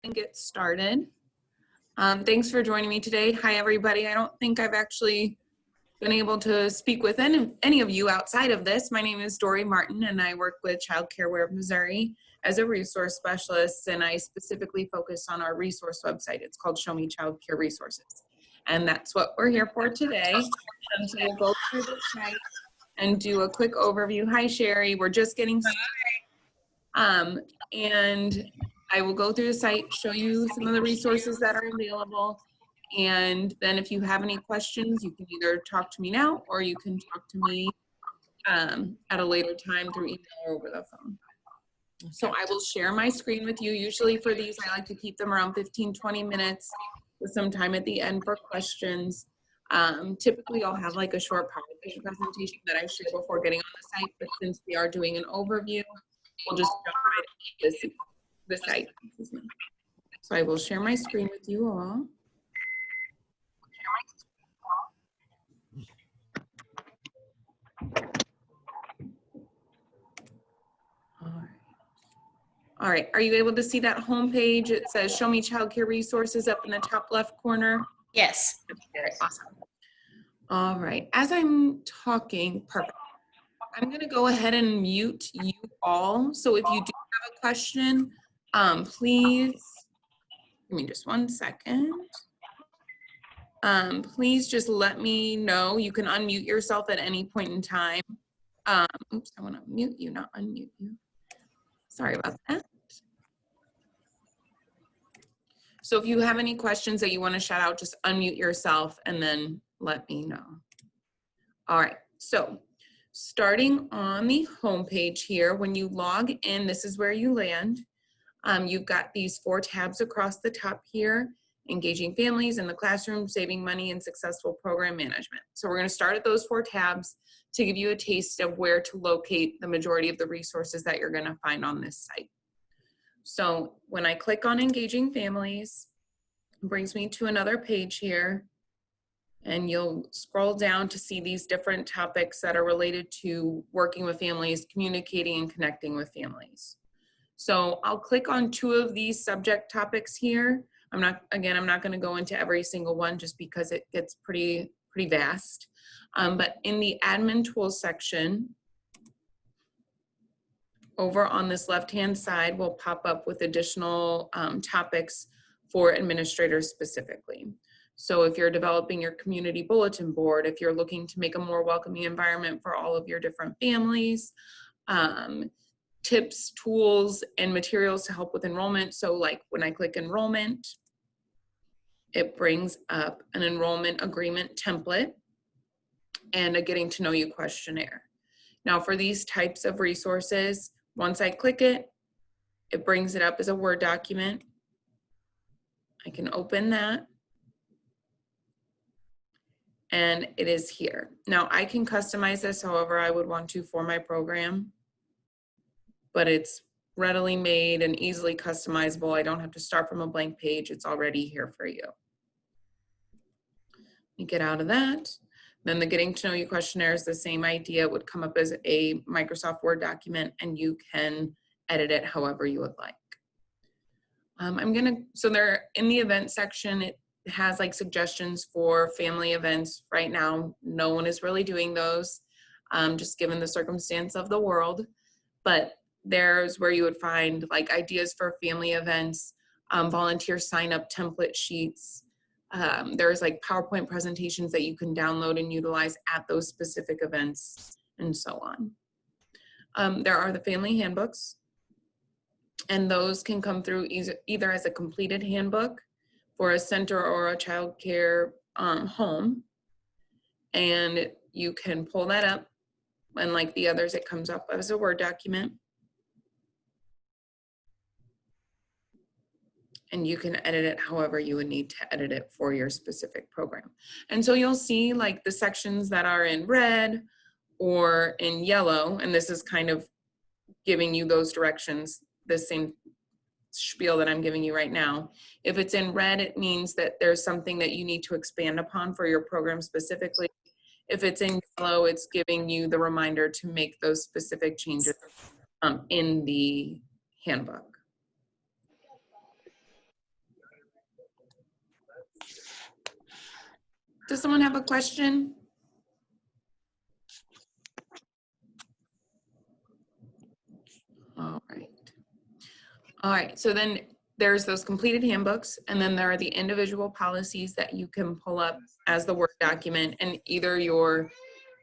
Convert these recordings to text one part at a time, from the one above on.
and get started. Thanks for joining me today. Hi, everybody. I don't think I've actually been able to speak with any of you outside of this. My name is Dory Martin, and I work with Child Care Aware of Missouri as a resource specialist, and I specifically focus on our resource website. It's called Show Me Child Care Resources, and that's what we're here for today. So we'll go through the site and do a quick overview. Hi, Sherry. We're just getting started. And I will go through the site, show you some of the resources that are available. And then if you have any questions, you can either talk to me now or you can talk to me at a later time through email or over the phone. So I will share my screen with you. Usually for these, I like to keep them around 15-20 minutes with some time at the end for questions. Typically, I'll have like a short PowerPoint presentation that I share before getting on the site, but since we are doing an overview, we'll just jump right into the site. So I will share my screen with you all. All right, are you able to see that home page? It says Show Me Child Care Resources up in the top left corner. Yes. Awesome. All right, as I'm talking, perfect. I'm going to go ahead and mute you all. So if you do have a question, please give me just 1 second. Please just let me know. You can unmute yourself at any point in time. Oops, I want to mute you, not unmute you. Sorry about that. So if you have any questions that you want to shout out, just unmute yourself and then let me know. All right, so starting on the home page here, when you log in, this is where you land. You've got these 4 tabs across the top here: engaging families in the classroom, saving money, and successful program management. So we're going to start at those 4 tabs to give you a taste of where to locate the majority of the resources that you're going to find on this site. So when I click on engaging families, it brings me to another page here, and you'll scroll down to see these different topics that are related to working with families, communicating and connecting with families. So I'll click on 2 of these subject topics here. I'm not going to go into every single one just because it gets pretty vast. But in the admin tools section, over on this left-hand side, we'll pop up with additional topics for administrators specifically. So if you're developing your community bulletin board, if you're looking to make a more welcoming environment for all of your different families, tips, tools, and materials to help with enrollment. So like when I click enrollment, it brings up an enrollment agreement template and a getting to know you questionnaire. Now for these types of resources, once I click it, it brings it up as a Word document. I can open that. And it is here. Now I can customize this however I would want to for my program, but it's readily made and easily customizable. I don't have to start from a blank page. It's already here for you. You get out of that. Then the getting to know you questionnaire is the same idea. It would come up as a Microsoft Word document and you can edit it however you would like. So there in the event section, it has like suggestions for family events. Right now, no one is really doing those, just given the circumstance of the world. But there's where you would find like ideas for family events, volunteer sign up template sheets. There's like PowerPoint presentations that you can download and utilize at those specific events and so on. There are the family handbooks, and those can come through either as a completed handbook for a center or a child care home. And you can pull that up, and like the others, it comes up as a Word document. And you can edit it however you would need to edit it for your specific program. And so you'll see like the sections that are in red or in yellow, and this is kind of giving you those directions, the same spiel that I'm giving you right now. If it's in red, it means that there's something that you need to expand upon for your program specifically. If it's in yellow, it's giving you the reminder to make those specific changes in the handbook. Does someone have a question? All right. All right, so then there's those completed handbooks, and then there are the individual policies that you can pull up as the Word document, and either you're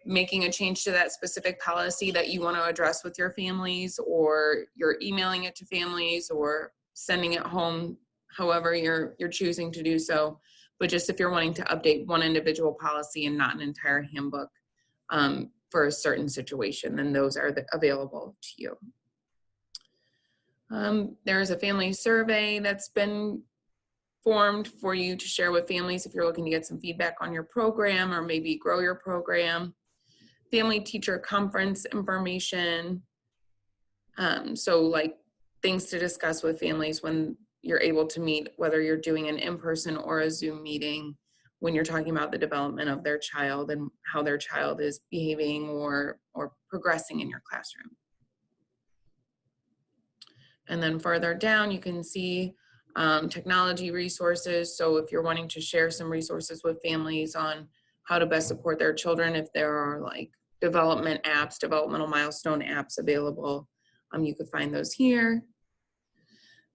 making a change to that specific policy that you want to address with your families, or you're emailing it to families or sending it home, however you're choosing to do so. But just if you're wanting to update one individual policy and not an entire handbook for a certain situation, then those are available to you. There's a family survey that's been formed for you to share with families if you're looking to get some feedback on your program or maybe grow your program. Family teacher conference information. So like things to discuss with families when you're able to meet, whether you're doing an in-person or a Zoom meeting, when you're talking about the development of their child and how their child is behaving or progressing in your classroom. And then further down, you can see technology resources. So if you're wanting to share some resources with families on how to best support their children, if there are like development apps, developmental milestone apps available, you could find those here.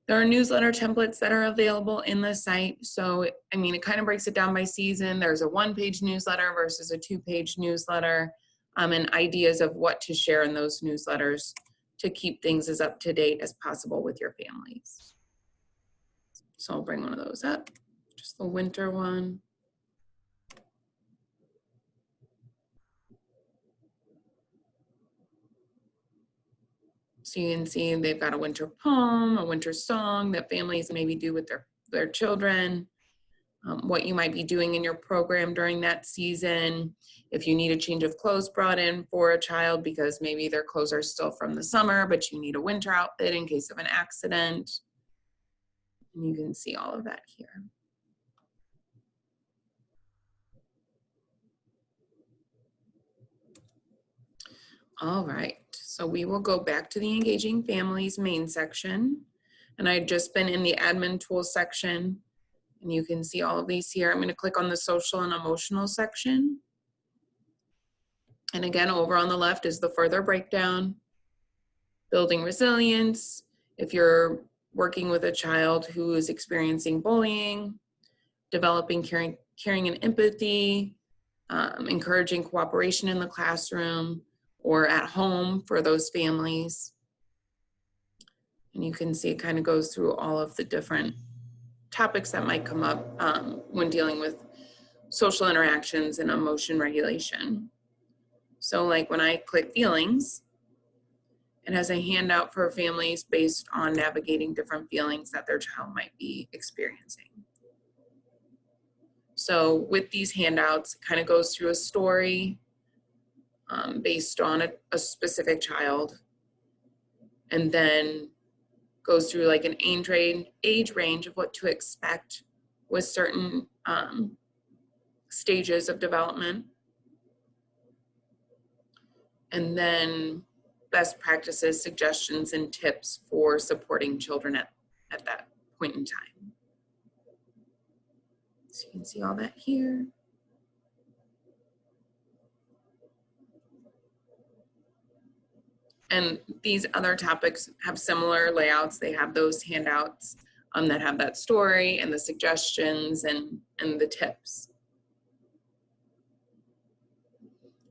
There are newsletter templates that are available in the site. So, I mean, it kind of breaks it down by season. There's a one-page newsletter versus a two-page newsletter, and ideas of what to share in those newsletters to keep things as up to date as possible with your families. So I'll bring one of those up, just the winter one. So you can see they've got a winter poem, a winter song that families maybe do with their children, what you might be doing in your program during that season. If you need a change of clothes brought in for a child because maybe their clothes are still from the summer, but you need a winter outfit in case of an accident. And you can see all of that here. All right, so we will go back to the Engaging Families main section. And I've just been in the admin tools section, and you can see all of these here. I'm going to click on the social and emotional section. And again, over on the left is the further breakdown, building resilience. If you're working with a child who is experiencing bullying, developing caring and empathy, encouraging cooperation in the classroom or at home for those families. And you can see it kind of goes through all of the different topics that might come up when dealing with social interactions and emotion regulation. So like when I click feelings, it has a handout for families based on navigating different feelings that their child might be experiencing. So with these handouts, it kind of goes through a story based on a specific child, and then goes through like an age range of what to expect with certain stages of development. And then best practices, suggestions, and tips for supporting children at that point in time. So you can see all that here. And these other topics have similar layouts. They have those handouts that have that story and the suggestions and the tips.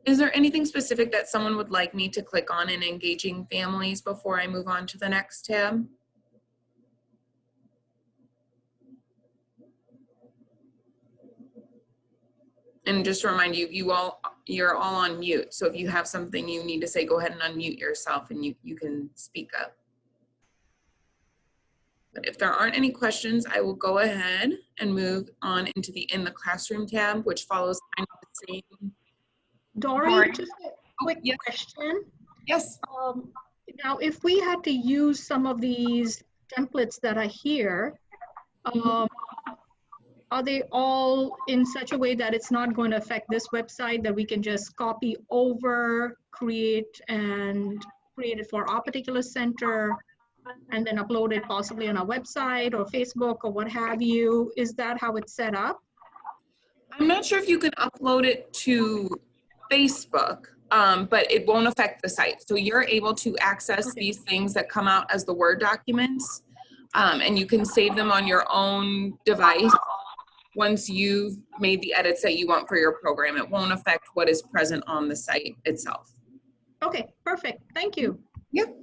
Is there anything specific that someone would like me to click on in Engaging Families before I move on to the next tab? And just to remind you, you're all on mute. So if you have something you need to say, go ahead and unmute yourself and you can speak up. But if there aren't any questions, I will go ahead and move on into the In the Classroom tab, which follows kind of the same. Dory, just a quick question. Yes. Now, if we had to use some of these templates that are here, are they all in such a way that it's not going to affect this website, that we can just copy over, create it for our particular center? and then upload it possibly on our website or Facebook or what have you. Is that how it's set up? I'm not sure if you can upload it to Facebook, but it won't affect the site. So you're able to access these things that come out as the Word documents, and you can save them on your own device once you've made the edits that you want for your program. It won't affect what is present on the site itself. Okay, perfect. Thank you. Yep.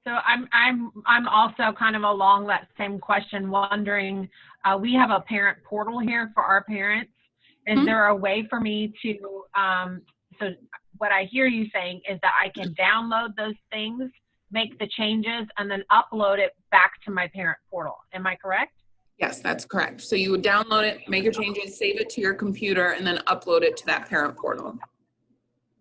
So I'm also kind of along that same question, wondering, we have a parent portal here for our parents. Is there a way for me to, so what I hear you saying is that I can download those things, make the changes, and then upload it back to my parent portal. Am I correct? Yes, that's correct. So you would download it, make your changes, save it to your computer, and then upload it to that parent portal.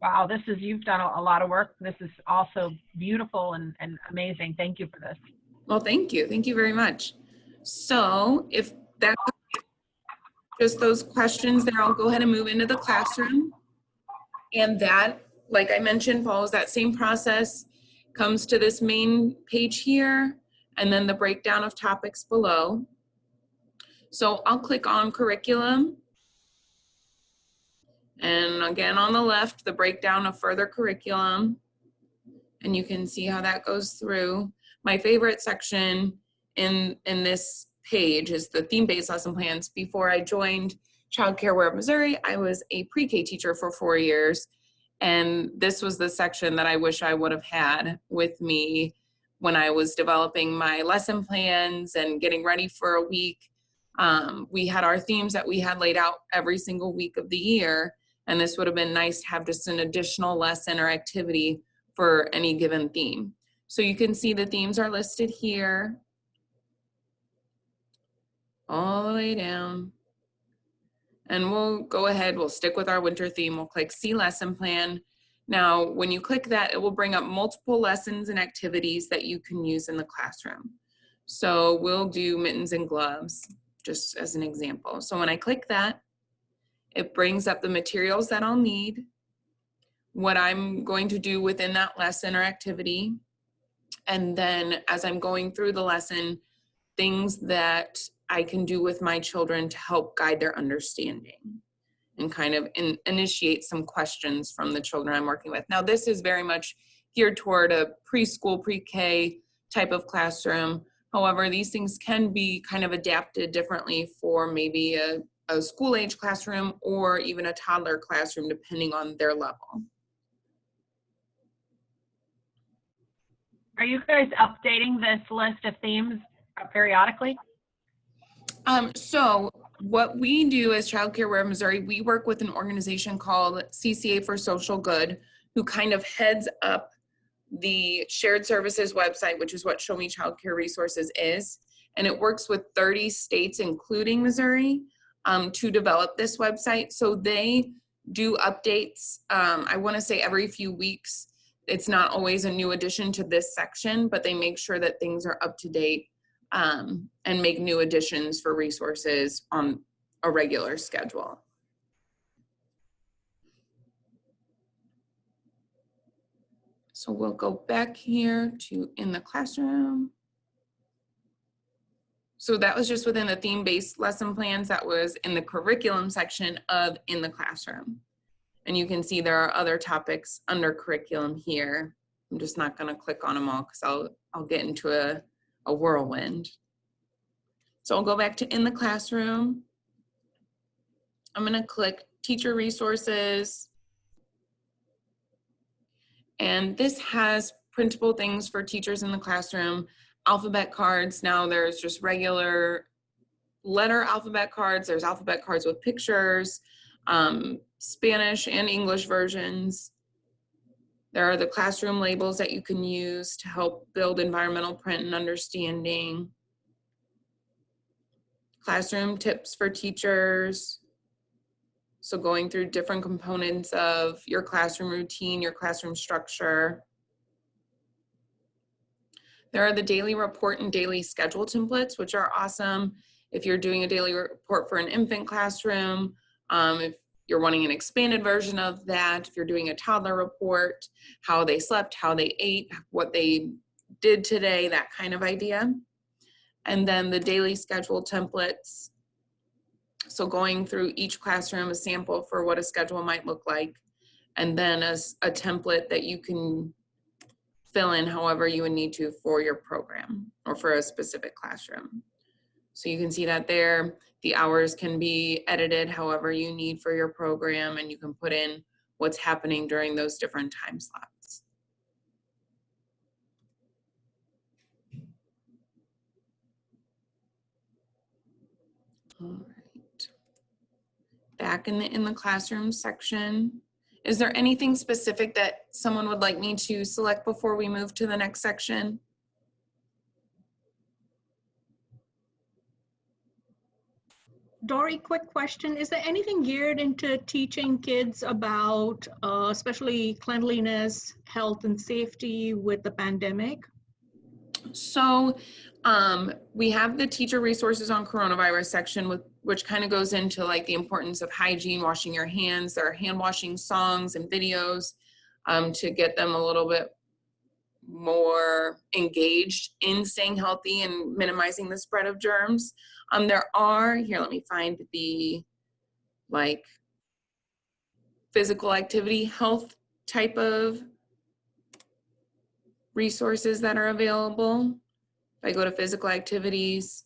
Wow, you've done a lot of work. This is also beautiful and amazing. Thank you for this. Well, thank you. Thank you very much. So if that's just those questions there, I'll go ahead and move into the classroom. And that, like I mentioned, follows that same process, comes to this main page here, and then the breakdown of topics below. So I'll click on curriculum. And again, on the left, the breakdown of further curriculum. And you can see how that goes through. My favorite section in this page is the theme-based lesson plans. Before I joined Child Care Aware of Missouri, I was a pre-K teacher for 4 years. And this was the section that I wish I would have had with me when I was developing my lesson plans and getting ready for a week. We had our themes that we had laid out every single week of the year. And this would have been nice to have just an additional lesson or activity for any given theme. So you can see the themes are listed here, all the way down. And we'll go ahead, we'll stick with our winter theme. We'll click See Lesson Plan. Now, when you click that, it will bring up multiple lessons and activities that you can use in the classroom. So we'll do mittens and gloves, just as an example. So when I click that, it brings up the materials that I'll need, what I'm going to do within that lesson or activity, and then as I'm going through the lesson, things that I can do with my children to help guide their understanding and kind of initiate some questions from the children I'm working with. Now, this is very much geared toward a preschool, pre-K type of classroom. However, these things can be kind of adapted differently for maybe a school age classroom or even a toddler classroom, depending on their level. Are you guys updating this list of themes periodically? So what we do as Child Care Aware of Missouri, we work with an organization called CCA for Social Good, who kind of heads up the shared services website, which is what Show Me Child Care Resources is. And it works with 30 states, including Missouri, to develop this website. So they do updates, I want to say every few weeks. It's not always a new addition to this section, but they make sure that things are up to date and make new additions for resources on a regular schedule. So we'll go back here to in the classroom. So that was just within the theme-based lesson plans. That was in the curriculum section of in the classroom. And you can see there are other topics under curriculum here. I'm just not going to click on them all because I'll get into a whirlwind. So I'll go back to in the classroom. I'm going to click teacher resources. And this has printable things for teachers in the classroom, alphabet cards. Now there's just regular letter alphabet cards. There's alphabet cards with pictures, Spanish and English versions. There are the classroom labels that you can use to help build environmental print and understanding. Classroom tips for teachers. So going through different components of your classroom routine, your classroom structure. There are the daily report and daily schedule templates, which are awesome if you're doing a daily report for an infant classroom, if you're wanting an expanded version of that, if you're doing a toddler report, how they slept, how they ate, what they did today, that kind of idea. And then the daily schedule templates. So going through each classroom, a sample for what a schedule might look like, and then a template that you can fill in however you would need to for your program or for a specific classroom. So you can see that there. The hours can be edited however you need for your program, and you can put in what's happening during those different time slots. All right. Back in the classroom section, is there anything specific that someone would like me to select before we move to the next section? Dory, quick question. Is there anything geared into teaching kids about especially cleanliness, health, and safety with the pandemic? So we have the teacher resources on coronavirus section, which kind of goes into like the importance of hygiene, washing your hands. There are hand washing songs and videos to get them a little bit more engaged in staying healthy and minimizing the spread of germs. There are, here, let me find the like physical activity health type of resources that are available. If I go to physical activities,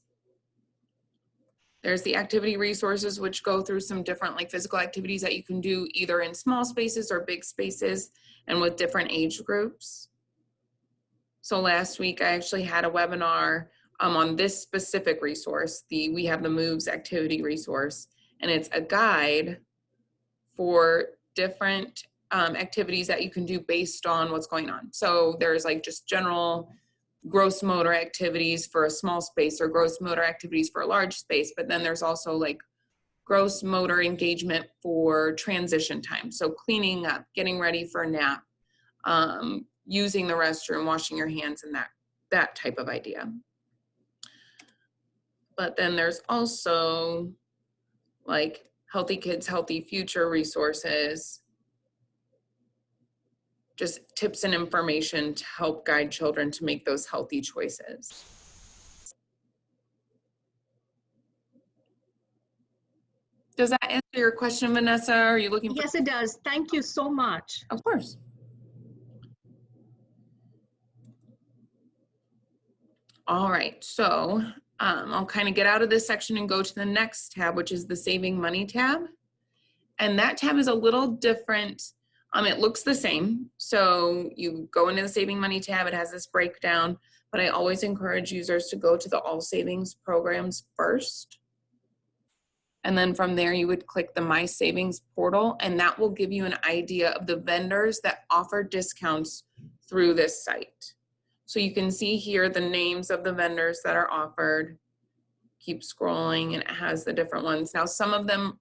there's the activity resources, which go through some different like physical activities that you can do either in small spaces or big spaces and with different age groups. So last week I actually had a webinar on this specific resource. We have the Moves activity resource, and it's a guide for different activities that you can do based on what's going on. So there's like just general gross motor activities for a small space or gross motor activities for a large space, but then there's also like gross motor engagement for transition time. So cleaning up, getting ready for a nap, using the restroom, washing your hands, and that type of idea. But then there's also like Healthy Kids, Healthy Future resources, just tips and information to help guide children to make those healthy choices. Does that answer your question, Vanessa? Are you looking for? Yes, it does. Thank you so much. Of course. All right, so I'll kind of get out of this section and go to the next tab, which is the Saving Money tab. And that tab is a little different. It looks the same. So you go into the Saving Money tab, it has this breakdown, but I always encourage users to go to the All Savings programs first. And then from there, you would click the My Savings portal, and that will give you an idea of the vendors that offer discounts through this site. So you can see here the names of the vendors that are offered. Keep scrolling and it has the different ones. Now, some of them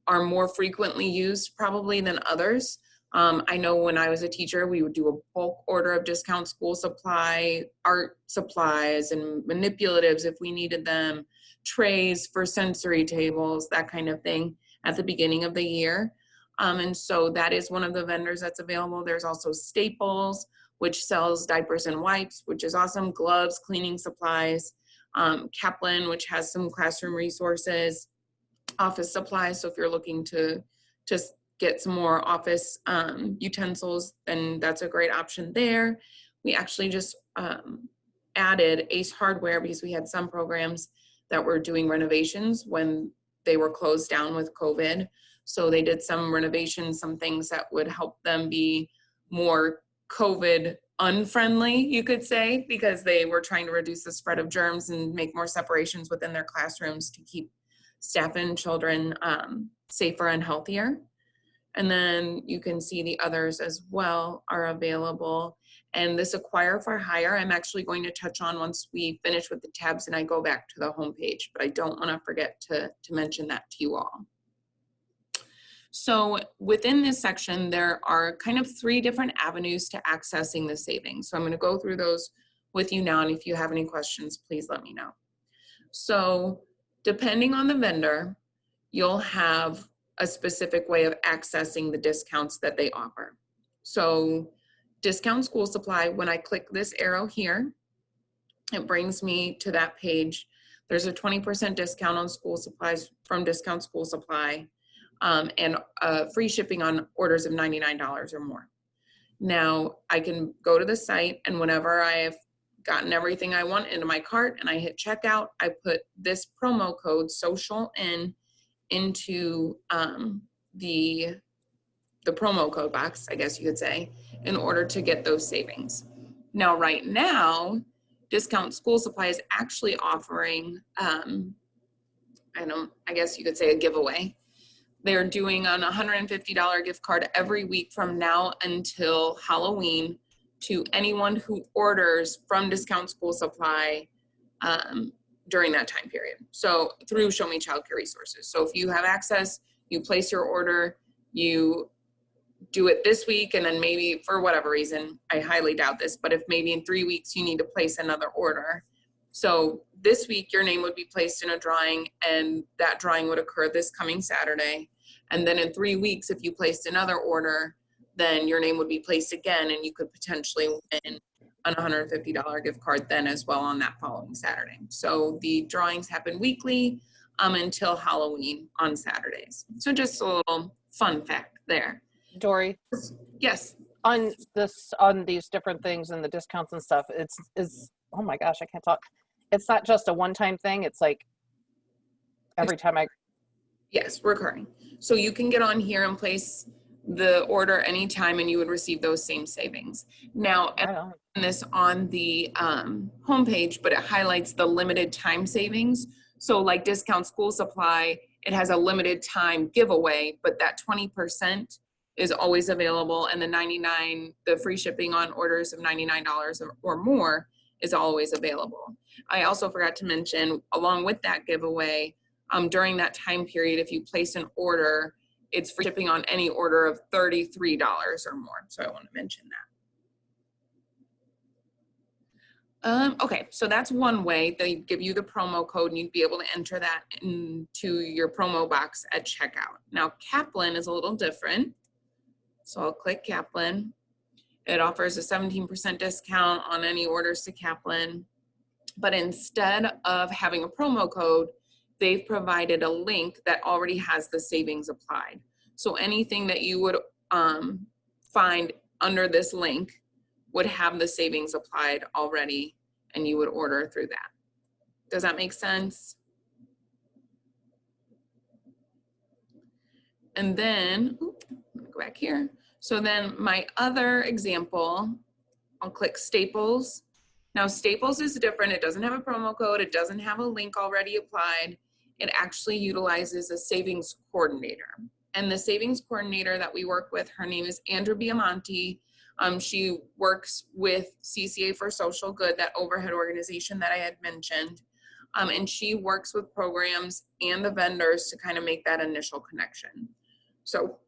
are more frequently used probably than others. I know when I was a teacher, we would do a bulk order of discount school supply, art supplies, and manipulatives if we needed them, trays for sensory tables, that kind of thing at the beginning of the year. And so that is one of the vendors that's available. There's also Staples, which sells diapers and wipes, which is awesome, gloves, cleaning supplies, Kaplan, which has some classroom resources, office supplies. So if you're looking to just get some more office utensils, then that's a great option there. We actually just added Ace Hardware because we had some programs that were doing renovations when they were closed down with COVID. So they did some renovations, some things that would help them be more COVID unfriendly, you could say, because they were trying to reduce the spread of germs and make more separations within their classrooms to keep staff and children safer and healthier. And then you can see the others as well are available. And this Acquire for Hire, I'm actually going to touch on once we finish with the tabs and I go back to the homepage, but I don't want to forget to mention that to you all. So within this section, there are kind of 3 different avenues to accessing the savings. So I'm going to go through those with you now. And if you have any questions, please let me know. So depending on the vendor, you'll have a specific way of accessing the discounts that they offer. So Discount School Supply, when I click this arrow here, it brings me to that page. There's a 20% discount on school supplies from Discount School Supply, and free shipping on orders of $99 or more. Now I can go to the site, and whenever I have gotten everything I want into my cart and I hit checkout, I put this promo code social into the promo code box, I guess you could say, in order to get those savings. Now, right now, Discount School Supply is actually offering, I guess you could say a giveaway. They're doing an $150 gift card every week from now until Halloween to anyone who orders from Discount School Supply during that time period. So through Show Me Childcare Resources. So if you have access, you place your order, you do it this week, and then maybe for whatever reason, I highly doubt this, but if maybe in 3 weeks you need to place another order. So this week your name would be placed in a drawing, and that drawing would occur this coming Saturday. And then in 3 weeks, if you placed another order, then your name would be placed again, and you could potentially win an $150 gift card then as well on that following Saturday. So the drawings happen weekly until Halloween on Saturdays. So just a little fun fact there. Dory, Yes. on these different things and the discounts and stuff, it's oh my gosh, I can't talk. It's not just a one-time thing. It's like every time Yes, recurring. So you can get on here and place the order anytime and you would receive those same savings. Now, this on the homepage, but it highlights the limited time savings. So like Discount School Supply, it has a limited time giveaway, but that 20% is always available, and the free shipping on orders of $99 or more is always available. I also forgot to mention, along with that giveaway, during that time period, if you place an order, it's free shipping on any order of $33 or more. So I want to mention that. Okay, so that's one way. They give you the promo code and you'd be able to enter that into your promo box at checkout. Now, Kaplan is a little different. So I'll click Kaplan. It offers a 17% discount on any orders to Kaplan. But instead of having a promo code, they've provided a link that already has the savings applied. So anything that you would find under this link would have the savings applied already, and you would order through that. Does that make sense? And then, let me go back here. So then my other example, I'll click Staples. Now Staples is different. It doesn't have a promo code. It doesn't have a link already applied. It actually utilizes a savings coordinator. And the savings coordinator that we work with, her name is Andrea Biamonte. She works with CCA for Social Good, that overhead organization that I had mentioned. And she works with programs and the vendors to kind of make that initial connection. So,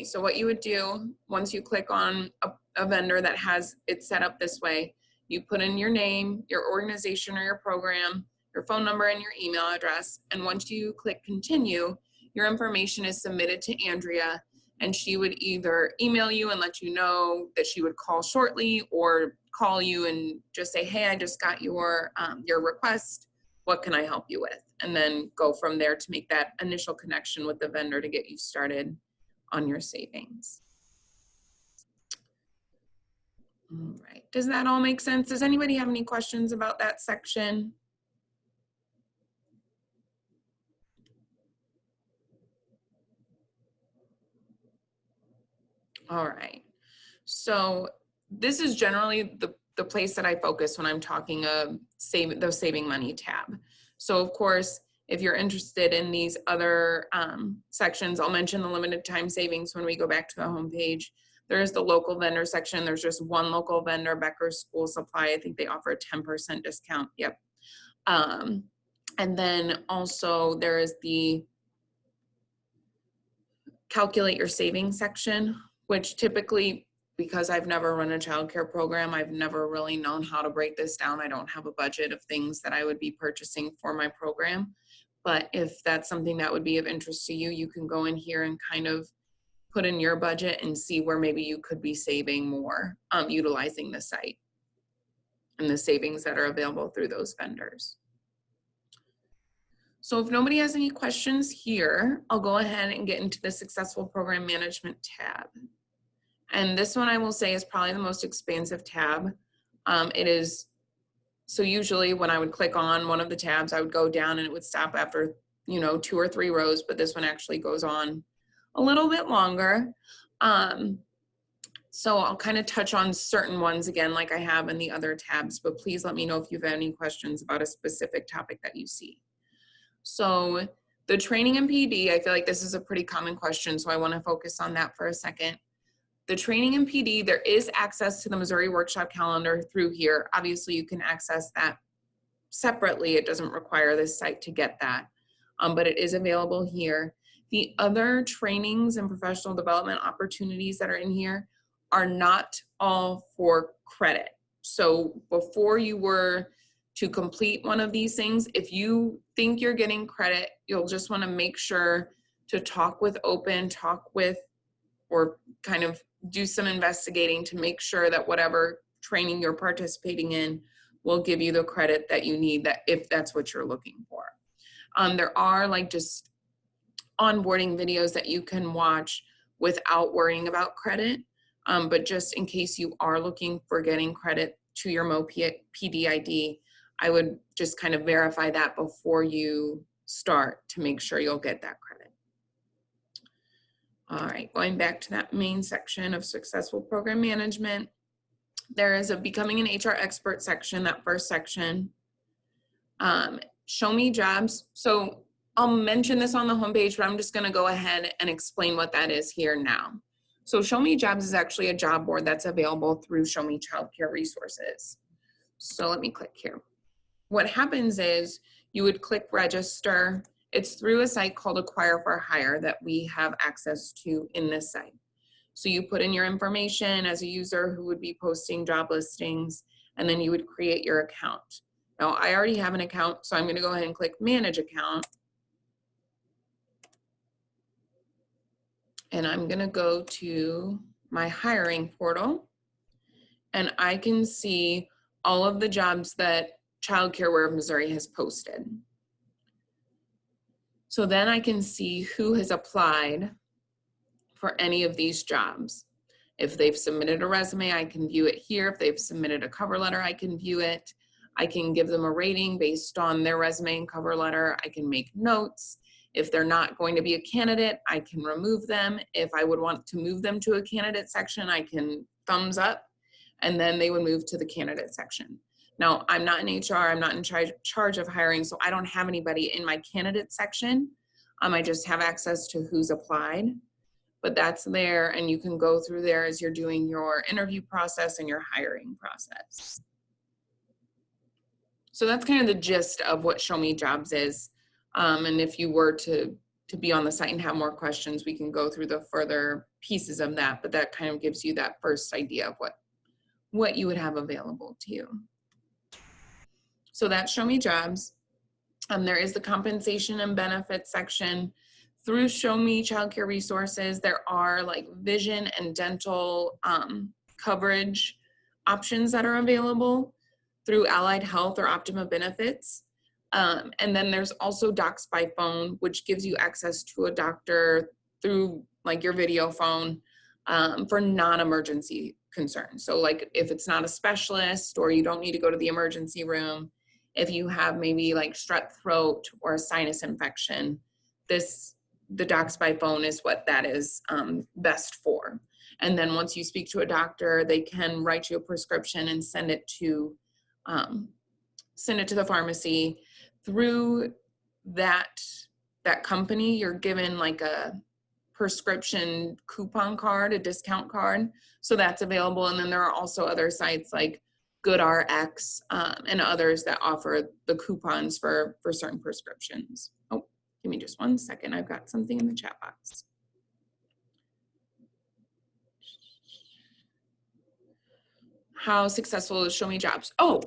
so what you would do once you click on a vendor that has it set up this way, you put in your name, your organization or your program, your phone number and your email address. And once you click continue, your information is submitted to Andrea, and she would either email you and let you know that she would call shortly, or call you and just say, hey, I just got your request. What can I help you with? And then go from there to make that initial connection with the vendor to get you started on your savings. All right, does that all make sense? Does anybody have any questions about that section? All right, so this is generally the place that I focus when I'm talking of the Saving Money tab. So of course, if you're interested in these other sections, I'll mention the limited time savings when we go back to the homepage. There's the local vendor section. There's just one local vendor, Becker's School Supply. I think they offer a 10% discount. Yep. And then also there is the calculate your savings section, which typically, because I've never run a childcare program, I've never really known how to break this down. I don't have a budget of things that I would be purchasing for my program. But if that's something that would be of interest to you, you can go in here and kind of put in your budget and see where maybe you could be saving more utilizing the site. and the savings that are available through those vendors. So if nobody has any questions here, I'll go ahead and get into the Successful Program Management tab. And this one I will say is probably the most expansive tab. It is, so usually when I would click on one of the tabs, I would go down and it would stop after, you know, 2 or 3 rows, but this one actually goes on a little bit longer. So I'll kind of touch on certain ones again, like I have in the other tabs, but please let me know if you have any questions about a specific topic that you see. So the training and PD, I feel like this is a pretty common question, so I want to focus on that for a second. The training and PD, there is access to the Missouri Workshop Calendar through here. Obviously, you can access that separately. It doesn't require this site to get that, but it is available here. The other trainings and professional development opportunities that are in here are not all for credit. So before you were to complete one of these things, if you think you're getting credit, you'll just want to make sure to talk with Open, or kind of do some investigating to make sure that whatever training you're participating in will give you the credit that you need, that if that's what you're looking for. There are like just onboarding videos that you can watch without worrying about credit. But just in case you are looking for getting credit to your PD ID, I would just kind of verify that before you start to make sure you'll get that credit. All right, going back to that main section of Successful Program Management, there is a Becoming an HR Expert section, that first section. Show me jobs. So I'll mention this on the homepage, but I'm just gonna go ahead and explain what that is here now. So Show Me Jobs is actually a job board that's available through Show Me Childcare Resources. So let me click here. What happens is you would click register. It's through a site called Acquire for Hire that we have access to in this site. So you put in your information as a user who would be posting job listings, and then you would create your account. Now I already have an account, so I'm gonna go ahead and click Manage Account. And I'm gonna go to my hiring portal, and I can see all of the jobs that Child Care Aware of Missouri has posted. So then I can see who has applied for any of these jobs. If they've submitted a resume, I can view it here. If they've submitted a cover letter, I can view it. I can give them a rating based on their resume and cover letter. I can make notes. If they're not going to be a candidate, I can remove them. If I would want to move them to a candidate section, I can thumbs up, and then they would move to the candidate section. Now, I'm not in HR, I'm not in charge of hiring, so I don't have anybody in my candidate section. I just have access to who's applied, but that's there, and you can go through there as you're doing your interview process and your hiring process. So that's kind of the gist of what Show Me Jobs is. And if you were to be on the site and have more questions, we can go through the further pieces of that, but that kind of gives you that first idea of what you would have available to you. So that's Show Me Jobs. There is the compensation and benefits section. Through Show Me Childcare Resources, there are like vision and dental coverage options that are available through Allied Health or Optima Benefits. And then there's also Docs by Phone, which gives you access to a doctor through like your video phone for non-emergency concerns. So like if it's not a specialist or you don't need to go to the emergency room, if you have maybe like strep throat or a sinus infection, the Docs by Phone is what that is best for. And then once you speak to a doctor, they can write you a prescription and send it to the pharmacy. Through that company, you're given like a prescription coupon card, a discount card. So that's available. And then there are also other sites like GoodRx and others that offer the coupons for certain prescriptions. Oh, give me just 1 second. I've got something in the chat box. How successful is Show Me Jobs? Oh,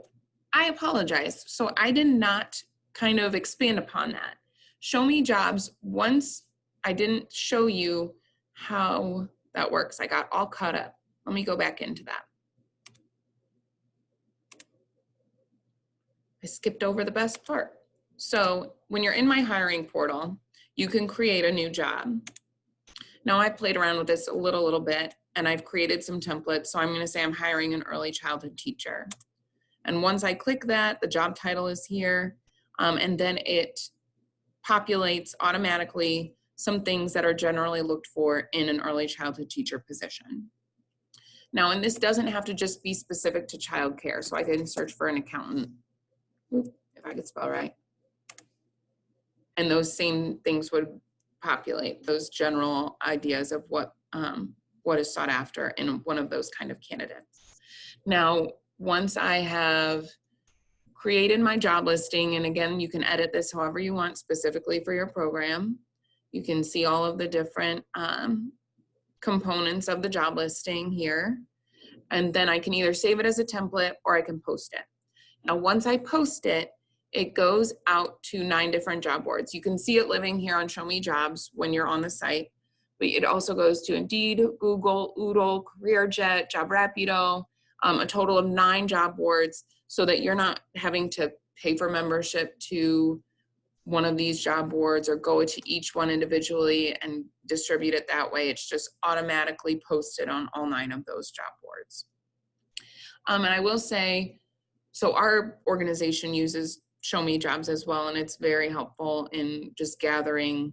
I apologize. So I did not kind of expand upon that. Show Me Jobs, once I didn't show you how that works. I got all caught up. Let me go back into that. I skipped over the best part. So when you're in my hiring portal, you can create a new job. Now I've played around with this a little bit, and I've created some templates. So I'm going to say I'm hiring an early childhood teacher. And once I click that, the job title is here, and then it populates automatically some things that are generally looked for in an early childhood teacher position. Now, and this doesn't have to just be specific to childcare. So I can search for an accountant, if I could spell right. And those same things would populate, those general ideas of what is sought after in one of those kind of candidates. Now, once I have created my job listing, and again, you can edit this however you want specifically for your program. You can see all of the different components of the job listing here. And then I can either save it as a template or I can post it. Now, once I post it, it goes out to 9 different job boards. You can see it living here on Show Me Jobs when you're on the site, but it also goes to Indeed, Google, Oodle, CareerJet, Job Rapido, a total of 9 job boards, so that you're not having to pay for membership to one of these job boards or go to each one individually and distribute it that way. It's just automatically posted on all 9 of those job boards. And I will say, so our organization uses Show Me Jobs as well, and it's very helpful in just gathering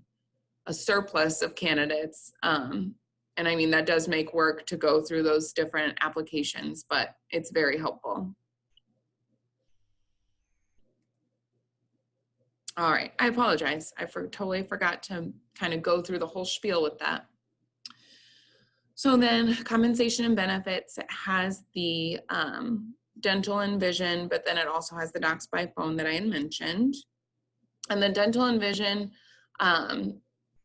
a surplus of candidates. And I mean, that does make work to go through those different applications, but it's very helpful. All right, I apologize. I totally forgot to kind of go through the whole spiel with that. So then compensation and benefits, it has the dental and vision, but then it also has the docs by phone that I had mentioned. And the dental and vision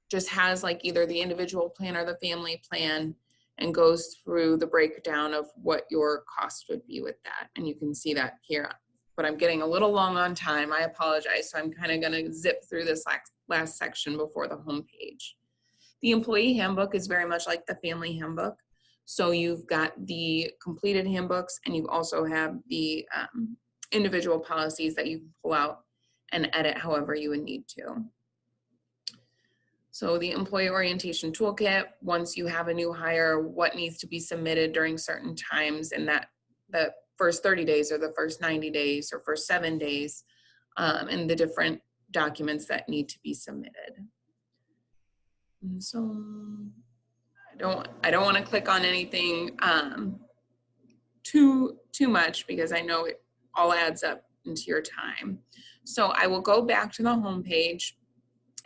just has like either the individual plan or the family plan, and goes through the breakdown of what your cost would be with that. And you can see that here, but I'm getting a little long on time. I apologize. So I'm kind of going to zip through this last section before the home page. The employee handbook is very much like the family handbook. So you've got the completed handbooks, and you also have the individual policies that you can pull out and edit however you would need to. So the employee orientation toolkit, once you have a new hire, what needs to be submitted during certain times in that the first 30 days or the first 90 days or first 7 days, and the different documents that need to be submitted. And so I don't want to click on anything too much, because I know it all adds up into your time. So I will go back to the home page,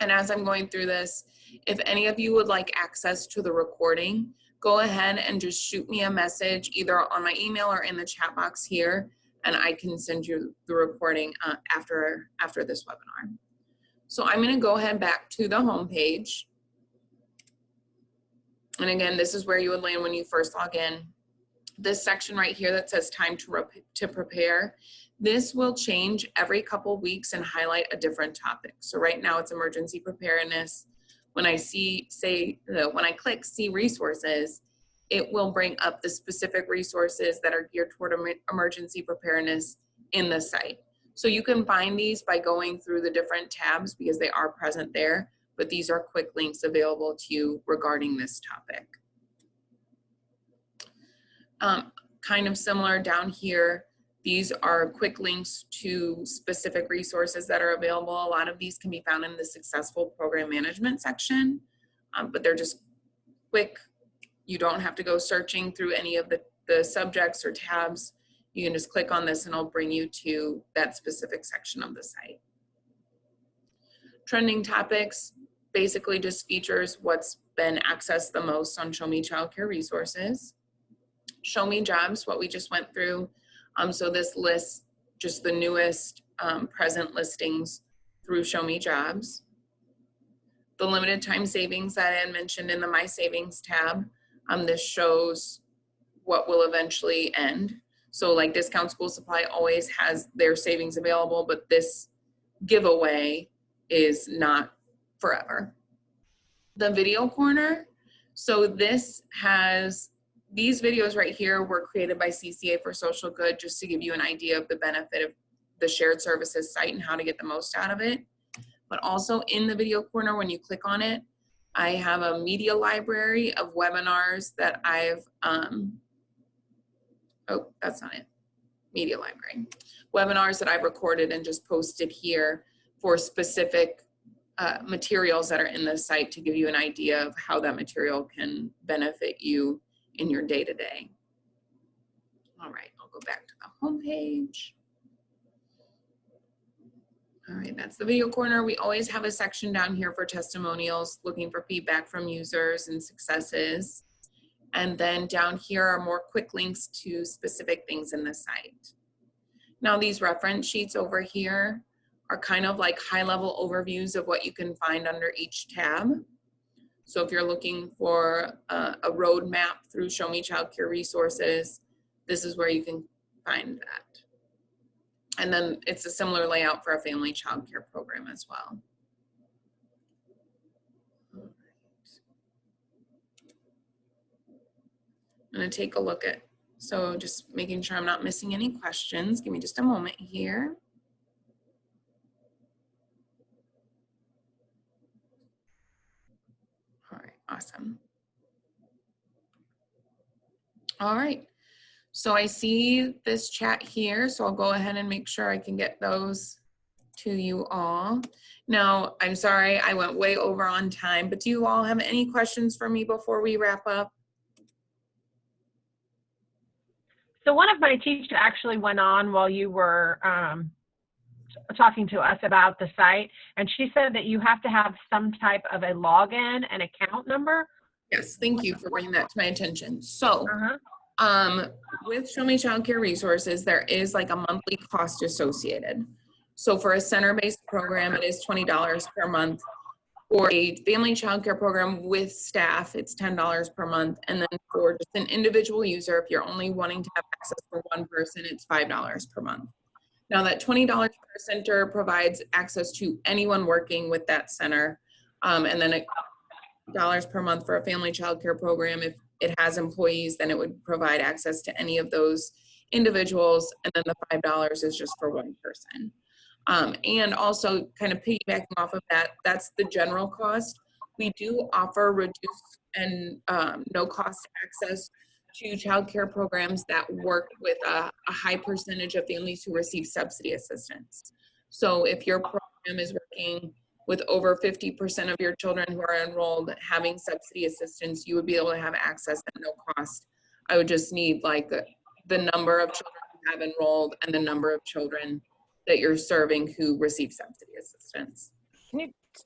and as I'm going through this, if any of you would like access to the recording, go ahead and just shoot me a message either on my email or in the chat box here, and I can send you the recording after this webinar. So I'm going to go ahead back to the home page. And again, this is where you would land when you first log in. This section right here that says time to prepare, this will change every couple weeks and highlight a different topic. So right now it's emergency preparedness. When I when I click see resources, it will bring up the specific resources that are geared toward emergency preparedness in the site. So you can find these by going through the different tabs because they are present there, but these are quick links available to you regarding this topic. Kind of similar down here, these are quick links to specific resources that are available. A lot of these can be found in the successful program management section, but they're just quick. You don't have to go searching through any of the subjects or tabs. You can just click on this and it'll bring you to that specific section of the site. Trending topics basically just features what's been accessed the most on Show Me Childcare Resources. Show Me Jobs, what we just went through. So this lists just the newest present listings through Show Me Jobs. The limited time savings that I had mentioned in the My Savings tab, this shows what will eventually end. So like Discount School Supply always has their savings available, but this giveaway is not forever. The video corner, so this has, these videos right here were created by CCA for Social Good, just to give you an idea of the benefit of the shared services site and how to get the most out of it. But also in the video corner, when you click on it, I have a media library of webinars that I've, oh, that's not it, media library. Webinars that I've recorded and just posted here for specific materials that are in the site to give you an idea of how that material can benefit you in your day-to-day. All right, I'll go back to the homepage. All right, that's the video corner. We always have a section down here for testimonials, looking for feedback from users and successes. And then down here are more quick links to specific things in the site. Now these reference sheets over here are kind of like high-level overviews of what you can find under each tab. So if you're looking for a roadmap through Show Me Child Care Resources, this is where you can find that. And then it's a similar layout for a family child care program as well. All right. I'm gonna take a look at, so just making sure I'm not missing any questions. Give me just a moment here. All right, awesome. All right, so I see this chat here, so I'll go ahead and make sure I can get those to you all. Now, I'm sorry, I went way over on time, but do you all have any questions for me before we wrap up? So one of my teachers actually went on while you were talking to us about the site, and she said that you have to have some type of a login and account number. Yes, thank you for bringing that to my attention. So, Uh-huh. with Show Me Child Care Resources, there is like a monthly cost associated. So for a center-based program, it is $20 per month. For a family child care program with staff, it's $10 per month. And then for just an individual user, if you're only wanting to have access for one person, it's $5 per month. Now that $20 per center provides access to anyone working with that center. And then $1 per month for a family child care program. If it has employees, then it would provide access to any of those individuals. And then the $5 is just for one person. And also kind of piggybacking off of that, that's the general cost. We do offer reduced and no cost access to child care programs that work with a high percentage of families who receive subsidy assistance. So if your program is working with over 50% of your children who are enrolled having subsidy assistance, you would be able to have access at no cost. I would just need like the number of children who have enrolled and the number of children that you're serving who receive subsidy assistance.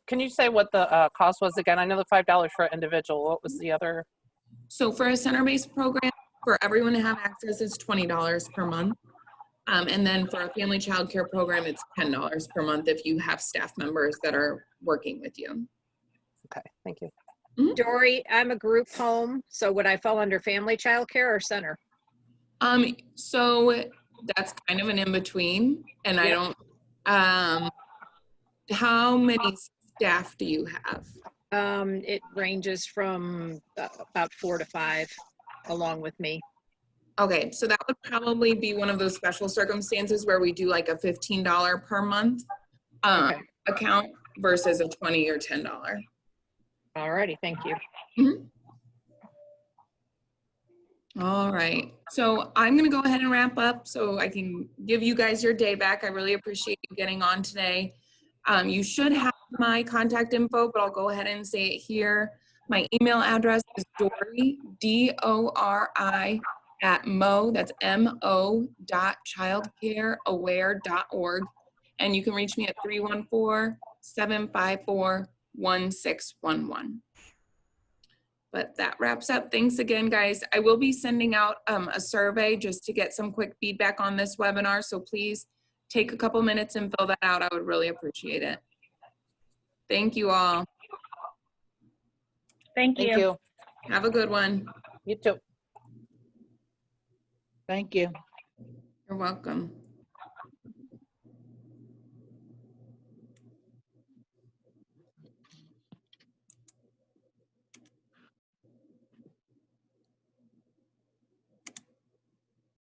Can you say what the cost was again? I know the $5 for an individual. What was the other? So for a center-based program, for everyone to have access, it's $20 per month. And then for a family child care program, it's $10 per month if you have staff members that are working with you. Okay, thank you. Mm-hmm. Dory, I'm a group home, so would I fall under family child care or center? So that's kind of an in-between, and I don't, how many staff do you have? It ranges from about 4 to 5 along with me. Okay, so that would probably be one of those special circumstances where we do like a $15 per month account versus a $20 or $10. Alrighty, thank you. Mm-hmm. All right, so I'm gonna go ahead and wrap up so I can give you guys your day back. I really appreciate you getting on today. You should have my contact info, but I'll go ahead and say it here. My email address is Dory, D-O-R-I, at that's mo.childcareaware.org. And you can reach me at 314-754-1611. But that wraps up. Thanks again, guys. I will be sending out a survey just to get some quick feedback on this webinar. So please take a couple minutes and fill that out. I would really appreciate it. Thank you all. Thank you. Thank you. Have a good one. You too. Thank you. You're welcome.